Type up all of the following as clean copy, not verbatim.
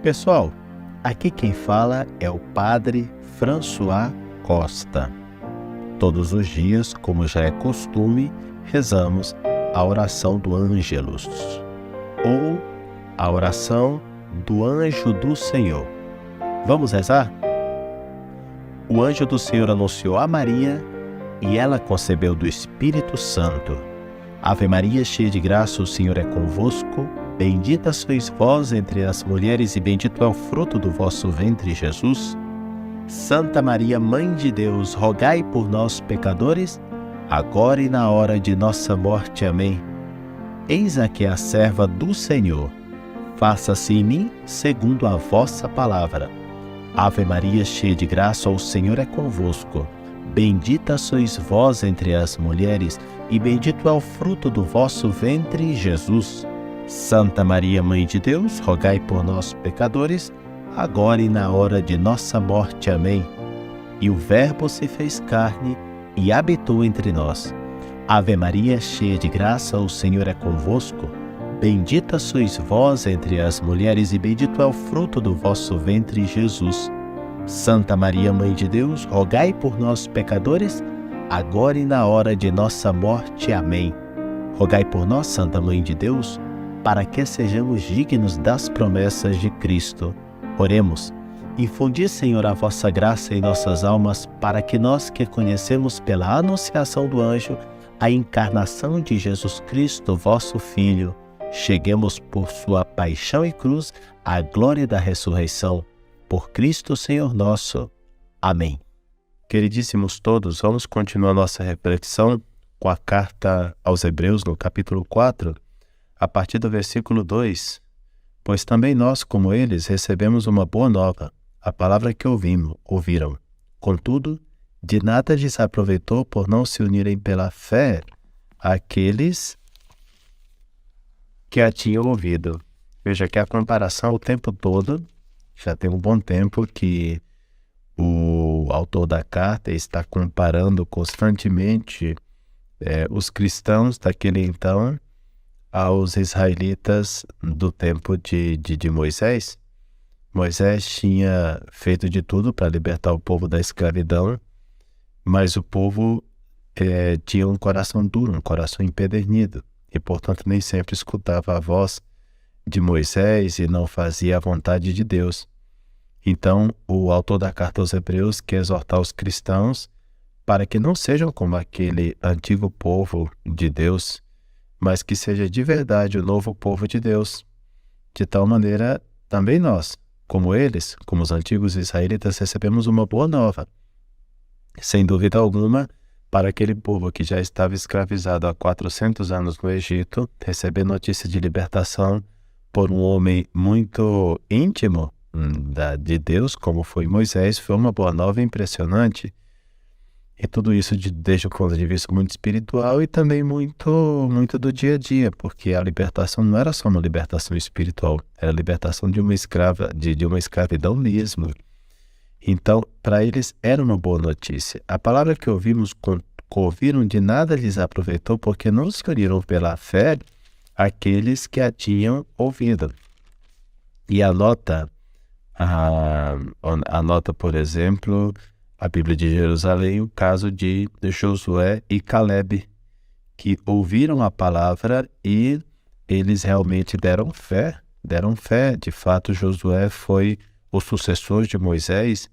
Pessoal, aqui quem fala é o Padre François Costa. Todos os dias, como já é costume, rezamos a oração do Ângelus, ou a oração do Anjo do Senhor. Vamos rezar? O anjo do Senhor anunciou a Maria e ela concebeu do Espírito Santo. Ave Maria, cheia de graça, o Senhor é convosco. Bendita sois vós entre as mulheres e bendito é o fruto do vosso ventre, Jesus. Santa Maria, Mãe de Deus, rogai por nós, pecadores, agora e na hora de nossa morte. Amém. Eis aqui a serva do Senhor. Faça-se em mim segundo a vossa palavra. Ave Maria, cheia de graça, o Senhor é convosco. Bendita sois vós entre as mulheres e bendito é o fruto do vosso ventre, Jesus. Santa Maria, Mãe de Deus, rogai por nós, pecadores, agora e na hora de nossa morte. Amém. E o Verbo se fez carne e habitou entre nós. Ave Maria, cheia de graça, o Senhor é convosco. Bendita sois vós entre as mulheres e bendito é o fruto do vosso ventre, Jesus. Santa Maria, Mãe de Deus, rogai por nós, pecadores, agora e na hora de nossa morte. Amém. Rogai por nós, Santa Mãe de Deus, para que sejamos dignos das promessas de Cristo. Oremos. Infundi, Senhor, a vossa graça em nossas almas, para que nós que conhecemos pela anunciação do anjo a encarnação de Jesus Cristo, vosso Filho, cheguemos por sua paixão e cruz à glória da ressurreição. Por Cristo, Senhor nosso. Amém. Queridíssimos todos, vamos continuar nossa reflexão com a carta aos Hebreus, no capítulo 4, a partir do versículo 2. Pois também nós, como eles, recebemos uma boa nova, a palavra que ouviram. Contudo, de nada lhes aproveitou por não se unirem pela fé àqueles que a tinham ouvido. Veja que a comparação o tempo todo, já tem um bom tempo que o autor da carta está comparando constantemente os cristãos daquele então aos israelitas do tempo de Moisés. Moisés tinha feito de tudo para libertar o povo da escravidão, mas o povo tinha um coração duro, um coração empedernido, e portanto nem sempre escutava a voz de Moisés e não fazia a vontade de Deus. Então o autor da carta aos Hebreus quer exortar os cristãos para que não sejam como aquele antigo povo de Deus, mas que seja de verdade o novo povo de Deus. De tal maneira, também nós, como eles, como os antigos israelitas, recebemos uma boa nova. Sem dúvida alguma, para aquele povo que já estava escravizado há 400 anos no Egito, receber notícia de libertação por um homem muito íntimo de Deus, como foi Moisés, foi uma boa nova impressionante. E tudo isso desde o ponto de vista muito espiritual e também muito do dia a dia, porque a libertação não era só uma libertação espiritual, era a libertação de uma escravidão mesmo. Então, para eles era uma boa notícia. A palavra que ouviram de nada lhes aproveitou, porque não se uniram pela fé aqueles que a tinham ouvido. E anota, por exemplo, a Bíblia de Jerusalém, o caso de Josué e Calebe, que ouviram a palavra e eles realmente deram fé. De fato, Josué foi o sucessor de Moisés.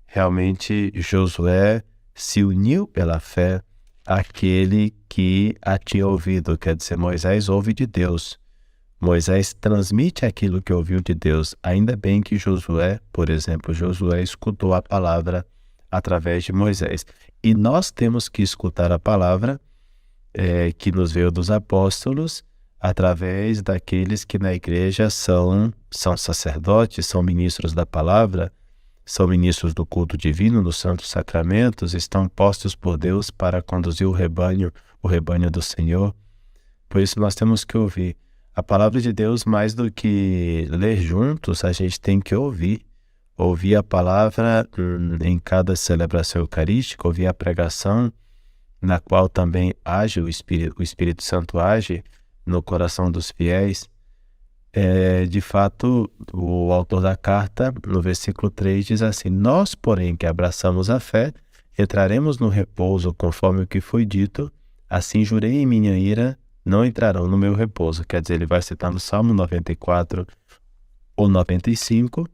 Realmente, Josué se uniu pela fé àquele que a tinha ouvido. Quer dizer, Moisés ouve de Deus. Moisés transmite aquilo que ouviu de Deus. Ainda bem que Josué, por exemplo, escutou a palavra através de Moisés. E nós temos que escutar a palavra que nos veio dos apóstolos através daqueles que na igreja são sacerdotes, são ministros da palavra, são ministros do culto divino, nos santos sacramentos, estão postos por Deus para conduzir o rebanho do Senhor. Por isso nós temos que ouvir a palavra de Deus. Mais do que ler juntos, a gente tem que ouvir a palavra em cada celebração eucarística, ouvir a pregação, na qual também age o Espírito Santo age no coração dos fiéis. De fato, o autor da carta, no versículo 3, diz assim: nós, porém, que abraçamos a fé, entraremos no repouso conforme o que foi dito, assim jurei em minha ira, não entrarão no meu repouso. Quer dizer, ele vai citar no Salmo 94 ou 95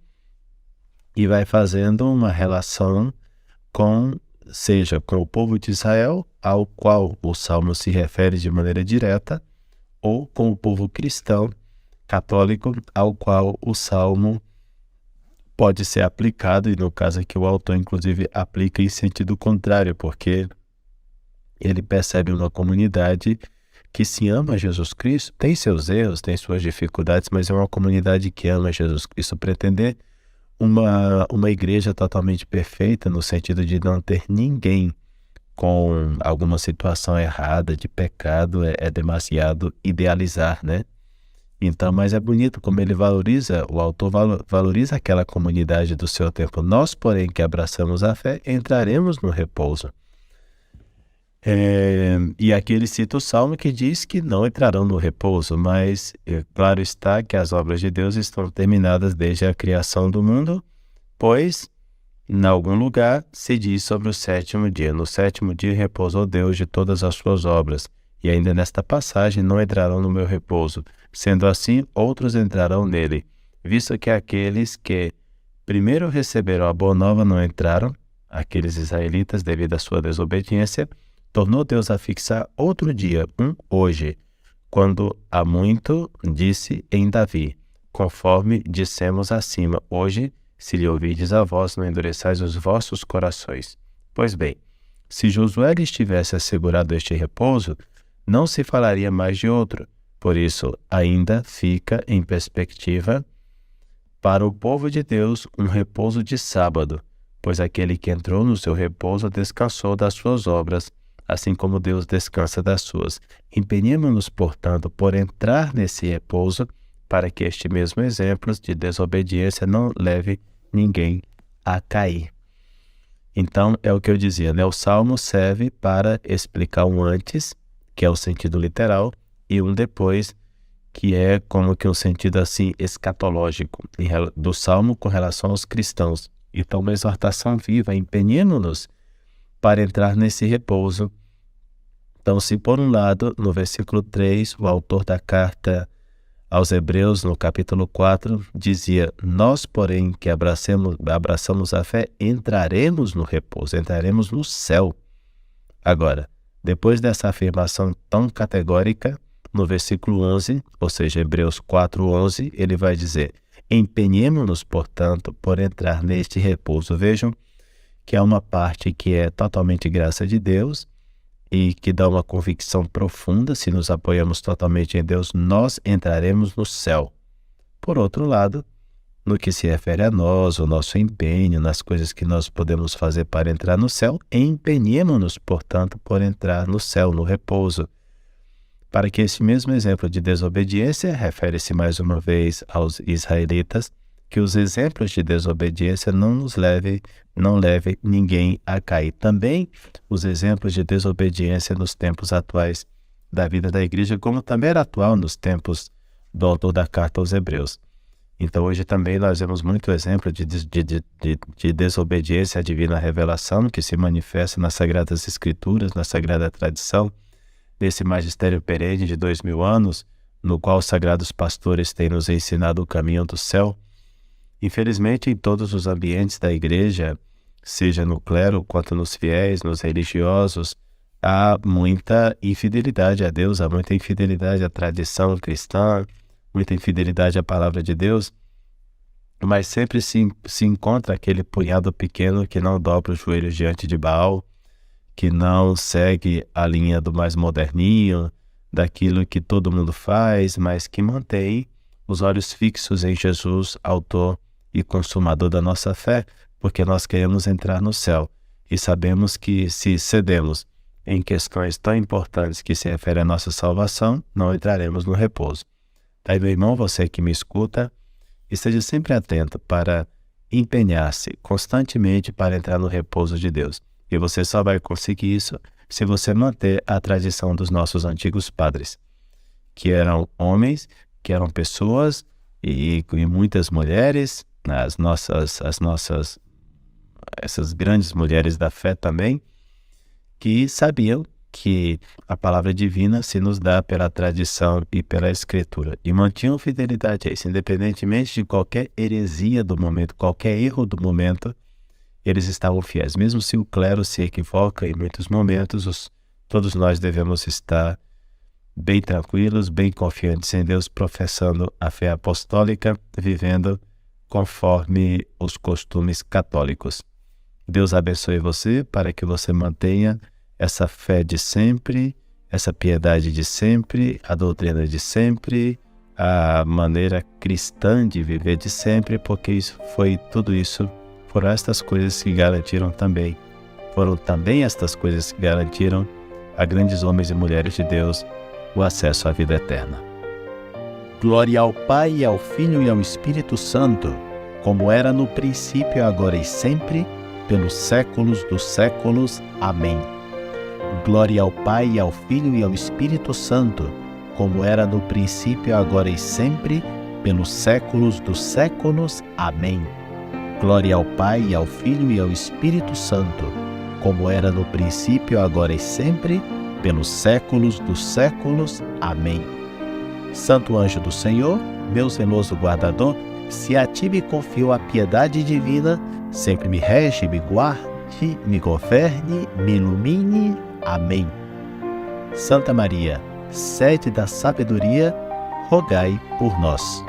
e vai fazendo uma relação seja com o povo de Israel, ao qual o Salmo se refere de maneira direta, ou com o povo cristão, católico, ao qual o Salmo pode ser aplicado, e no caso aqui o autor inclusive aplica em sentido contrário, porque ele percebe uma comunidade que se ama Jesus Cristo, tem seus erros, tem suas dificuldades, mas é uma comunidade que ama Jesus Cristo. Pretender uma igreja totalmente perfeita, no sentido de não ter ninguém com alguma situação errada, de pecado, é demasiado idealizar, né? Então, mas é bonito como ele valoriza, o autor valoriza aquela comunidade do seu tempo. Nós, porém, que abraçamos a fé, entraremos no repouso. E aqui ele cita o Salmo que diz que não entrarão no repouso, mas claro está que as obras de Deus estão terminadas desde a criação do mundo, pois em algum lugar se diz sobre o sétimo dia. No sétimo dia repousou Deus de todas as suas obras, e ainda nesta passagem não entrarão no meu repouso. Sendo assim, outros entrarão nele, visto que aqueles que primeiro receberam a boa nova não entraram, aqueles israelitas, devido à sua desobediência, tornou Deus a fixar outro dia, hoje, quando há muito disse em Davi, conforme dissemos acima, hoje, se lhe ouvides a voz, não endureçais os vossos corações. Pois bem, se Josué lhes tivesse assegurado este repouso, não se falaria mais de outro. Por isso, ainda fica em perspectiva para o povo de Deus um repouso de sábado, pois aquele que entrou no seu repouso descansou das suas obras, assim como Deus descansa das suas. Empenhemo-nos, portanto, por entrar nesse repouso, para que este mesmo exemplo de desobediência não leve ninguém a cair. Então, é o que eu dizia, né? O Salmo serve para explicar um antes, que é o sentido literal, e um depois, que é como que um sentido assim escatológico do Salmo com relação aos cristãos. Então, uma exortação viva, empenhemo-nos para entrar nesse repouso. Então, se por um lado, no versículo 3, o autor da carta aos Hebreus, no capítulo 4, dizia, nós, porém, que abraçamos a fé, entraremos no repouso, entraremos no céu. Agora, depois dessa afirmação tão categórica, no versículo 11, ou seja, Hebreus 4:11, ele vai dizer, empenhemo-nos, portanto, por entrar neste repouso. Vejam que é uma parte que é totalmente graça de Deus e que dá uma convicção profunda. Se nos apoiamos totalmente em Deus, nós entraremos no céu. Por outro lado, no que se refere a nós, o nosso empenho, nas coisas que nós podemos fazer para entrar no céu, empenhemo-nos, portanto, por entrar no céu, no repouso. Para que esse mesmo exemplo de desobediência, refere-se mais uma vez aos israelitas, que os exemplos de desobediência não levem ninguém a cair. Também os exemplos de desobediência nos tempos atuais da vida da igreja, como também era atual nos tempos do autor da carta aos Hebreus. Então hoje também nós vemos muito exemplo de desobediência à divina revelação que se manifesta nas Sagradas Escrituras, na Sagrada Tradição, desse magistério perene de 2000 anos, no qual os sagrados pastores têm nos ensinado o caminho do céu. Infelizmente, em todos os ambientes da igreja, seja no clero quanto nos fiéis, nos religiosos, há muita infidelidade a Deus, há muita infidelidade à tradição cristã, muita infidelidade à palavra de Deus, mas sempre se encontra aquele punhado pequeno que não dobra os joelhos diante de Baal, que não segue a linha do mais moderninho, daquilo que todo mundo faz, mas que mantém os olhos fixos em Jesus, autor e consumador da nossa fé, porque nós queremos entrar no céu e sabemos que se cedemos em questões tão importantes que se referem à nossa salvação, não entraremos no repouso. Daí, meu irmão, você que me escuta, esteja sempre atento para empenhar-se constantemente para entrar no repouso de Deus. E você só vai conseguir isso se você manter a tradição dos nossos antigos padres, que eram homens que eram pessoas e muitas mulheres, essas grandes mulheres da fé também, que sabiam que a palavra divina se nos dá pela tradição e pela escritura, e mantinham fidelidade a isso, independentemente de qualquer heresia do momento, qualquer erro do momento, eles estavam fiéis. Mesmo se o clero se equivoca em muitos momentos, todos nós devemos estar bem tranquilos, bem confiantes em Deus, professando a fé apostólica, vivendo conforme os costumes católicos. Deus abençoe você para que você mantenha essa fé de sempre, essa piedade de sempre, a doutrina de sempre, a maneira cristã de viver de sempre, porque foram estas coisas que garantiram também, foram também estas coisas que garantiram a grandes homens e mulheres de Deus o acesso à vida eterna. Glória ao Pai, ao Filho e ao Espírito Santo, como era no princípio, agora e sempre, pelos séculos dos séculos. Amém. Glória ao Pai, ao Filho e ao Espírito Santo, como era no princípio, agora e sempre, pelos séculos dos séculos. Amém. Glória ao Pai, ao Filho e ao Espírito Santo, como era no princípio, agora e sempre, pelos séculos dos séculos. Amém. Santo anjo do Senhor, meu zeloso guardador, se a ti me confio a piedade divina, sempre me rege, me guarde, me governe, me ilumine. Amém. Santa Maria, sede da sabedoria, rogai por nós.